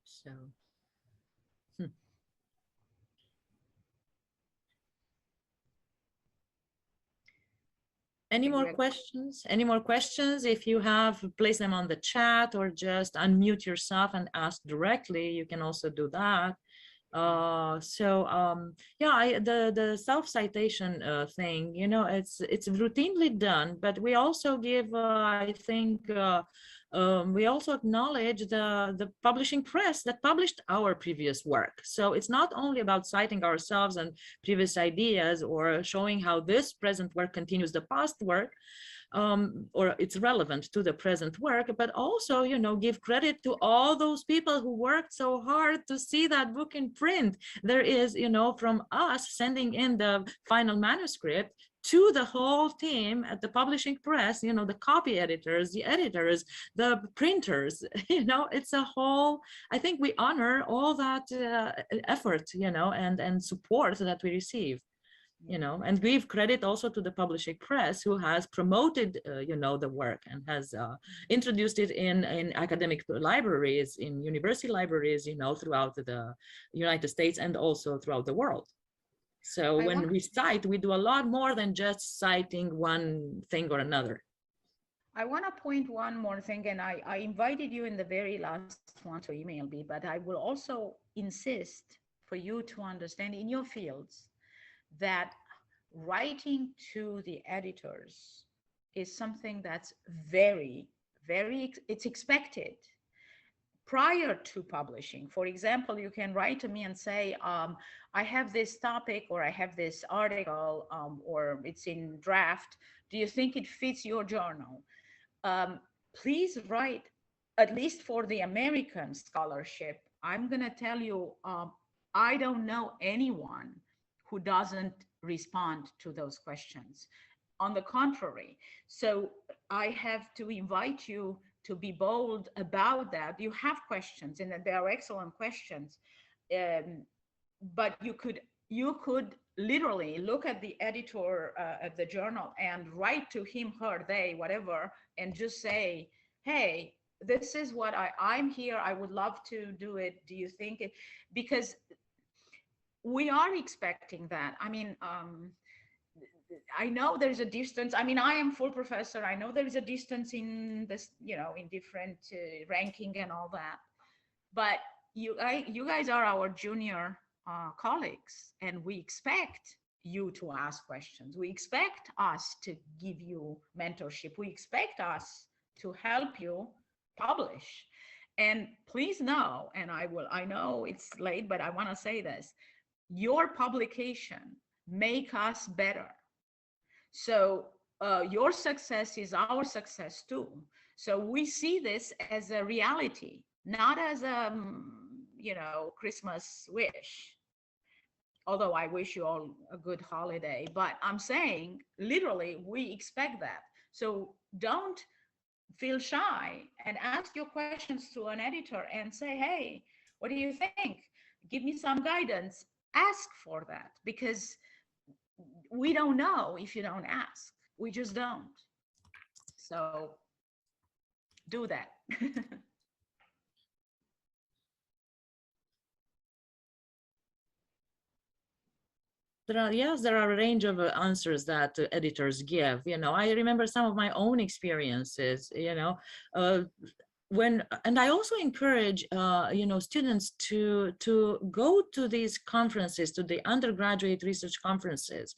So any more questions? Any more questions? If you have, place them on the chat or just unmute yourself and ask directly. You can also do that. Yeah, the self-citation thing, you know, it's routinely done, but we also give, I think, we also acknowledge the publishing press that published our previous work. So it's not only about citing ourselves and previous ideas or showing how this present work continues the past work, or it's relevant to the present work, but also, you know, give credit to all those people who worked so hard to see that book in print. There is, you know, from us sending in the final manuscript to the whole team at the publishing press, you know, the copy editors, the editors, the printers, you know, it's a whole, I think we honor all that effort, you know, and support that we receive. You know, and give credit also to the publishing press who has promoted, you know, the work and has introduced it in academic libraries, in university libraries, you know, throughout the United States and also throughout the world. So when we cite, we do a lot more than just citing one thing or another. I want to point one more thing, and I invited you in the very last one to email me, but I will also insist for you to understand in your fields that writing to the editors is something that's very, very, it's expected prior to publishing. For example, you can write to me and say, I have this topic, or I have this article, or it's in draft. Do you think it fits your journal? Please write, at least for the American scholarship. I'm going to tell you, I don't know anyone who doesn't respond to those questions. On the contrary, so I have to invite you to be bold about that. You have questions, and they are excellent questions, but you could literally look at the editor of the journal and write to him, her, they, whatever, and just say, hey, this is what I'm here. I would love to do it. Do you think it? Because we are expecting that. I mean, I know there's a distance. I mean, I am full professor. I know there is a distance in this, in different ranking and all that. But you guys are our junior colleagues, and we expect you to ask questions. We expect us to give you mentorship. We expect us to help you publish. And please know, and I know it's late, but I want to say this, your publication make us better. So your success is our success too. So we see this as a reality, not as a, Christmas wish. Although I wish you all a good holiday, but I'm saying literally we expect that. So don't feel shy and ask your questions to an editor and say, hey, what do you think? Give me some guidance. Ask for that, because we don't know if you don't ask. We just don't. So do that. There are a range of answers that editors give. I remember some of my own experiences, and I also encourage, students to go to these conferences, to the undergraduate research conferences.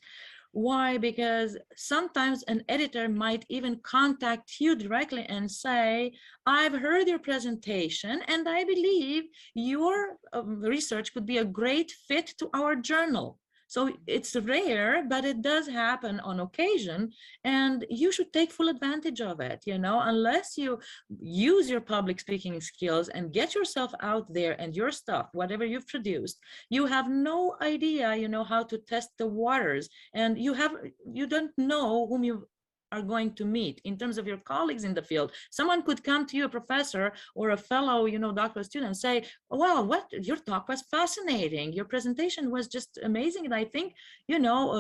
Why? Because sometimes an editor might even contact you directly and say, I've heard your presentation and I believe your research could be a great fit to our journal. So it's rare, but it does happen on occasion, and you should take full advantage of it, unless you use your public speaking skills and get yourself out there and your stuff, whatever you've produced, you have no idea, how to test the waters, and you don't know whom you are going to meet in terms of your colleagues in the field. Someone could come to you, a professor or a fellow, doctoral student, and say, wow, your talk was fascinating. Your presentation was just amazing. And I think,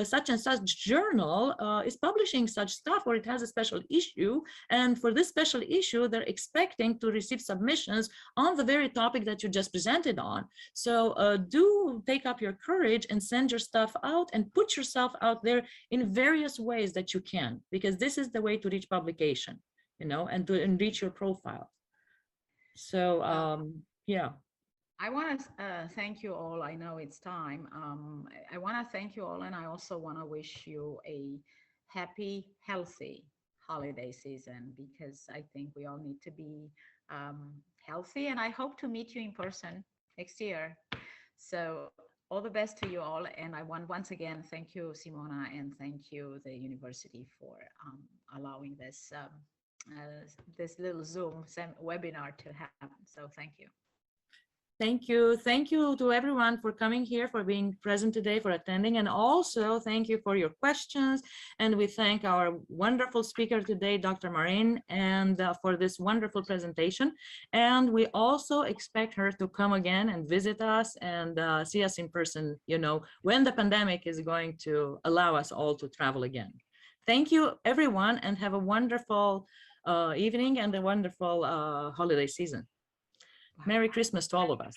such and such journal is publishing such stuff, or it has a special issue. And for this special issue, they're expecting to receive submissions on the very topic that you just presented on. So do take up your courage and send your stuff out and put yourself out there in various ways that you can, because this is the way to reach publication, and to enrich your profile. So yeah. I want to thank you all. I know it's time. I want to thank you all, and I also want to wish you a happy, healthy holiday season, because I think we all need to be healthy, and I hope to meet you in person next year. So all the best to you all. And I want once again, thank you, Simona, and thank you, the university, for allowing this this little Zoom webinar to happen. So thank you. Thank you. Thank you to everyone for coming here, for being present today, for attending. And also thank you for your questions. And we thank our wonderful speaker today, Dr. Marin, and for this wonderful presentation. And we also expect her to come again and visit us and see us in person, when the pandemic is going to allow us all to travel again. Thank you, everyone, and have a wonderful evening and a wonderful holiday season. Merry Christmas to all of us.